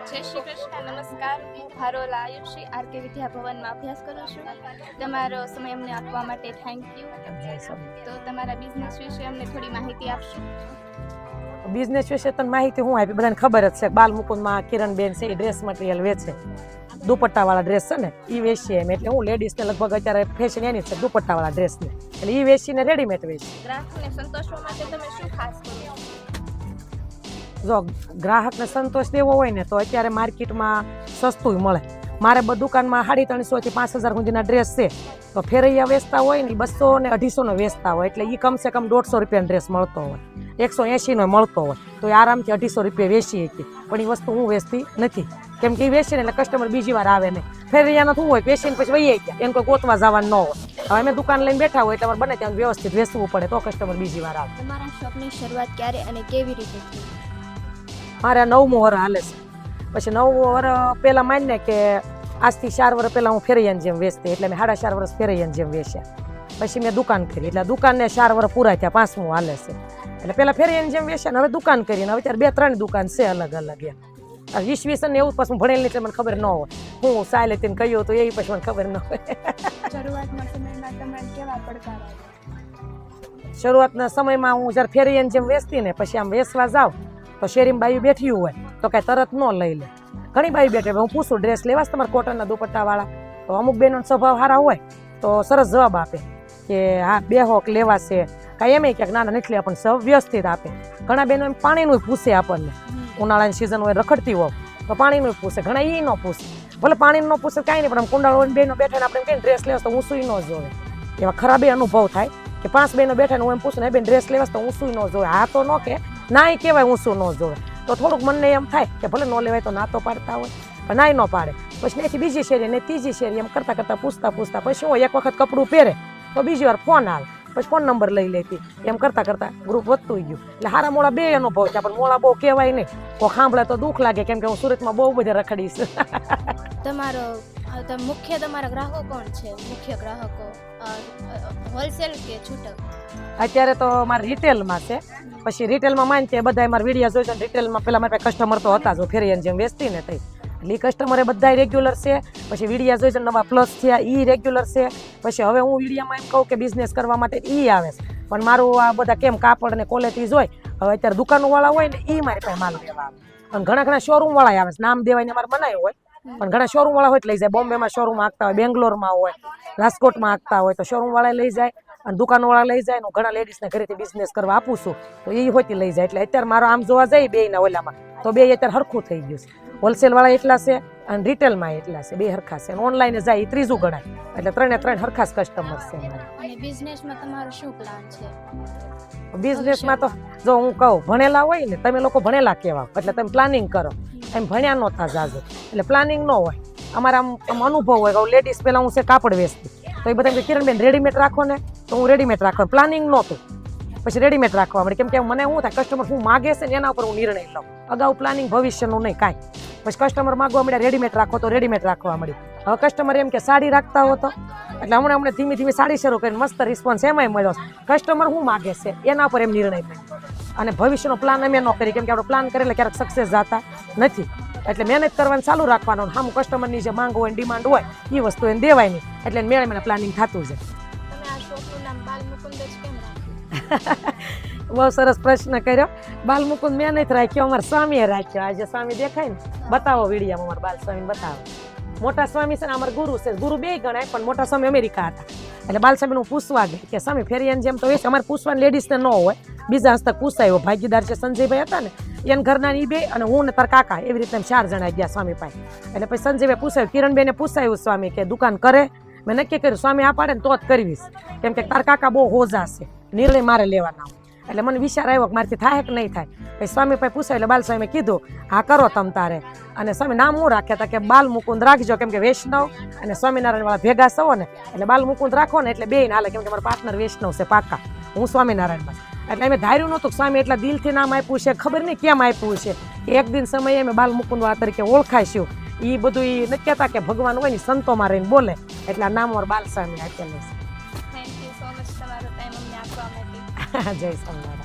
જય શ્રી કૃષ્ણ, નમસ્કાર. હું ભારોલા આયુષી આરકે વિદ્યા ભવનમાં અભ્યાસ કરું છું. તમારો સમય અમને આપવા માટે થેન્ક યુ. તો તમારા બિઝનેસ વિશે અમને થોડી માહિતી આપશો? બિઝનેસ વિશે તને માહિતી હું આપી, બધાને ખબર જ છે. બાલ મુકુંદમાં કિરણબેન છે, એ ડ્રેસ મટીરિયલ વેચે, દુપટ્ટાવાળા ડ્રેસ છે ને એ વેચીએ એમ. એટલે હું લેડીઝને લગભગ અત્યારે ફેશન એની છે દુપટ્ટાવાળા ડ્રેસને, એટલે એ વેચીને રેડીમેડ વેચી. ગ્રાહકોને સંતોષવા માટે તમે શું ખાસ કરો છો? જો ગ્રાહકને સંતોષ દેવો હોય ને તો અત્યારે માર્કેટમાં સસ્તું મળે. મારે દુકાનમાં 350 થી 5000 સુધીના ડ્રેસ છે, તો ફેરૈયા વેચતા હોય ને 200 ને 250 વેચતા હોય, એટલે એ કમસે કમ 150 રૂપિયાનો ડ્રેસ મળતો હોય, 180 મળતો હોય, તો એ આરામથી 250 રૂપિયા વેચીએ છીએ. પણ એ વસ્તુ હું વેચતી નથી, કેમ કે એ વેચીને એટલે કસ્ટમર બીજી વાર આવે નહીં. ફેરૈયાનો શું હોય, વેચીને પછી વહી ગયા, એને કોઈ ગોતવા જવાનું ન હોય. હવે અમે દુકાન લઈને બેઠા હોય એટલે બને ત્યાં વ્યવસ્થિત વેચવું પડે તો કસ્ટમર બીજી વાર આવે. તમારા શોપની શરૂઆત ક્યારે અને કેવી રીતે થઈ? મારે 9મું વર્ષ હાલે છે. પછી 9મું વર્ષ પહેલાં માનીને કે આજથી 4 વર્ષ પહેલાં હું ફેરૈયાની જેમ વેચતી, એટલે મેં 4.5 વર્ષ ફેરૈયાની જેમ વેચ્યા. પછી મેં દુકાન કરી, એટલે દુકાનને 4 વર્ષ પૂરા થયા, 5મું હાલે છે. એટલે પહેલાં ફેરૈયાની જેમ વેચ્યા ને હવે દુકાન કરીને, હવે અત્યારે 2-3 દુકાન છે અલગ અલગ એમ. ઈસવીસન એવું પછી હું ભણેલી એટલે મને ખબર ન હોય, હું સાયલે તેને કહ્યું તો એ પછી મને ખબર ન હોય. શરૂઆતના સમયમાં તમને કેવા પડકાર આવ્યા? શરૂઆતના સમયમાં હું જ્યારે ફેરૈયાની જેમ વેચતી ને, પછી આમ વેચવા જાઉં તો શેરીમાં બાયું બેઠી હોય તો કાંઈ તરત ન લઈ લે. ઘણી બાયું બેઠી, હું પૂછું ડ્રેસ લેવા છે તમારા કોટનના દુપટ્ટાવાળા? તો અમુક બહેનોનો સ્વભાવ સારા હોય તો સરસ જવાબ આપે કે હા બેહોક લેવા છે, કાંઈ એમ ક્યાંક નાના નથી લેવા, પણ સૌ વ્યવસ્થિત આપે. ઘણા બહેનો એમ પાણીનું પૂછે આપણને, ઉનાળાની સિઝન હોય રખડતી હોય તો પાણીનું પૂછે, ઘણા એ ન પૂછે. ભલે પાણીનું ન પૂછે કાંઈ નહીં, પણ આમ કુંડાળો બહેનો બેઠા ને આપણે કઈ ડ્રેસ લેવા તો હું સુઈ ન જોવે. એવા ખરાબ અનુભવ થાય કે 5 બહેનો બેઠા ને હું એમ પૂછું ને બેન ડ્રેસ લેવા તો હું સુઈ ન જોવે. હા તો ન કે ના, એ કહેવાય હું શું ન જોવે. તો થોડુંક મનને એમ થાય કે ભલે ન લેવાય તો ના તો પાડતા હોય, પણ નાય ન પાડે. પછી એથી બીજી શેરી ને ત્રીજી શેરી એમ કરતાં કરતાં પૂછતા પછી હું એક વખત કપડું પહેરે તો બીજી વાર ફોન આવે, પછી ફોન નંબર લઈ લેતી. એમ કરતાં કરતાં ગ્રુપ વધતું ગયું. એટલે હારા મોડા 2 અનુભવ થયા, પણ મોડા બહુ કહેવાય નહીં, કોઈ સાંભળે તો દુઃખ લાગે, કેમ કે હું સુરતમાં બહુ બધે રખડીશ. તમારા ગ્રાહકો કોણ છે? મુખ્ય ગ્રાહકો હોલસેલ કે છૂટક? અત્યારે તો મારે રિટેલમાં છે. પછી રિટેલમાં માનીએ બધા મારા વિડીયો જોઈ છે. રિટેલમાં પહેલાં મારા પાસે કસ્ટમર તો હતા જ, ફેરૈયાની જેમ વેચતી ને થઈ, એટલે એ કસ્ટમરે બધા રેગ્યુલર છે. પછી વિડીયા જોઈ છે, નવા પ્લસ થયા એ રેગ્યુલર છે. પછી હવે હું વિડીયામાં એમ કહું કે બિઝનેસ કરવા માટે એ આવે છે, પણ મારું આ બધા કેમ કાપડ ને ક્વોલિટીઝ હોય, હવે અત્યારે દુકાનવાળા હોય ને એ મારી પાસે માલ લેવા આવે. અને ઘણા શોરૂમવાળા આવે છે, નામ દેવાઈને મારે બનાવ્યું હોય, પણ ઘણા શોરૂમવાળા હોય લઈ જાય. બોમ્બેમાં શોરૂમ આગતા હોય, બેંગ્લોરમાં હોય, રાજકોટમાં આગતા હોય, તો શોરૂમવાળા લઈ જાય અને દુકાનવાળા લઈ જાય. હું ઘણા લેડીઝને ઘરેથી બિઝનેસ કરવા આપું છું, તો એ હોતી લઈ જાય. એટલે અત્યારે મારો આમ જોવા જાય બેયના ઓલામાં તો બે અત્યારે હરખું થઈ ગયું છે. હોલસેલવાળા એટલા છે અને રિટેલમાં એટલા છે, બે હરખા છે. અને ઓનલાઈન જાય એ ત્રીજું ગણાય, એટલે 3 હરખા જ કસ્ટમર છે મારે. અને બિઝનેસમાં તમારો શું પ્લાન છે? બિઝનેસમાં તો જો હું કહું, ભણેલા હોય ને તમે લોકો ભણેલા કહેવા, એટલે તમે પ્લાનિંગ કરો. એમ ભણ્યા નહોતા જાજુ, એટલે પ્લાનિંગ ન હોય. અમારા આમ અનુભવ હોય કે લેડીઝ પહેલાં હું છે કાપડ વેચતી, તો એ બધા કિરણબેન રેડીમેડ રાખો ને, તો હું રેડીમેડ રાખવા. પ્લાનિંગ નહોતું, પછી રેડીમેડ રાખવા મળે, કેમ કે મને શું થાય કસ્ટમર શું માગે છે ને એના ઉપર હું નિર્ણય લઉં. અગાઉ પ્લાનિંગ ભવિષ્યનું નહીં કાંઈ. પછી કસ્ટમર માગવા મળ્યા રેડીમેડ રાખો તો રેડીમેડ રાખવા મળી. હવે કસ્ટમર એમ કે સાડી રાખતા હો તો, એટલે હમણાં ધીમે ધીમે સાડી શરૂ કરીને મસ્ત રિસ્પોન્સ એમાંય મળ્યો. કસ્ટમર શું માગે છે એના ઉપર એમ નિર્ણય કર્યો. અને ભવિષ્યનો પ્લાન અમે ન કરી, કેમ કે આપણો પ્લાન કરેલા ક્યારેક સક્સેસ જતા નથી. એટલે મહેનત કરવાનું ચાલુ રાખવાનું. સામું કસ્ટમરની જે માંગ હોય ડિમાન્ડ હોય એ વસ્તુ એને દેવાય નહીં, એટલે મેળે પ્લાનિંગ થતું છે. તમે આ શોપનું નામ બાલ મુકુંદ જ કેમ રાખ્યું? બહુ સરસ પ્રશ્ન કર્યો. બાલ મુકુંદ મેં નથી રાખ્યો, અમારા સ્વામીએ રાખ્યો. આજે સ્વામી દેખાય ને, બતાવો વિડીયામાં અમારા બાલ સ્વામીને બતાવો. મોટા સ્વામી છે ને અમારા ગુરુ છે, ગુરુ 2 ગણાય, પણ મોટા સ્વામી અમેરિકા હતા. એટલે બાલ સ્વામીનું પૂછવા ગઈ કે સ્વામી ફેરૈયાની જેમ તો વેચ. અમારે પૂછવાની લેડીઝને ન હોય, બીજા હસ્તક પૂછાયો. ભાગીદાર છે સંજયભાઈ હતા ને, એને ઘરના એ 2 અને હું ને તાર કાકા, એવી રીતે 4 જણા ગયા સ્વામી પાસે. એટલે પછી સંજયભાઈ પૂછાયું, કિરણબેને પૂછાયું સ્વામી કે દુકાન કરે? મેં નક્કી કર્યું સ્વામી આ પાડે ને તો જ કરવીશ, કેમ કે તાર કાકા બહુ હોજા છે, નિર્ણય મારે લેવાના. એટલે મને વિચાર આવ્યો કે મારથી થાય કે નહીં થાય. પછી સ્વામી પાસે પૂછાય એટલે બાલ સ્વામીએ કીધું હા કરો તમ તારે. અને સ્વામી નામ હું રાખ્યા હતા કે બાલ મુકુંદ રાખજો, કેમ કે વૈષ્ણવ અને સ્વામિનારાયણ વાળા ભેગા છો ને, એટલે બાલ મુકુંદ રાખો ને એટલે બેય હાલે, કેમ કે મારા પાર્ટનર વૈષ્ણવ છે પાકા, હું સ્વામિનારાયણમાં. એટલે અમે ધાર્યું નહોતું સ્વામી એટલા દિલથી નામ આપ્યું છે, ખબર નહીં કેમ આપ્યું છે. એક દિન સમયે અમે બાલ મુકુંદ તરીકે ઓળખાઈશું. એ બધું એ નથી કહેતા કે ભગવાન હોય ને સંતોમાં રહીને બોલે, એટલે આ નામ બાલ સ્વામી આપેલું છે. થેન્ક યુ સો મચ તમારો ટાઈમ અમને આપવા માટે. જય સ્વામિનારાયણ.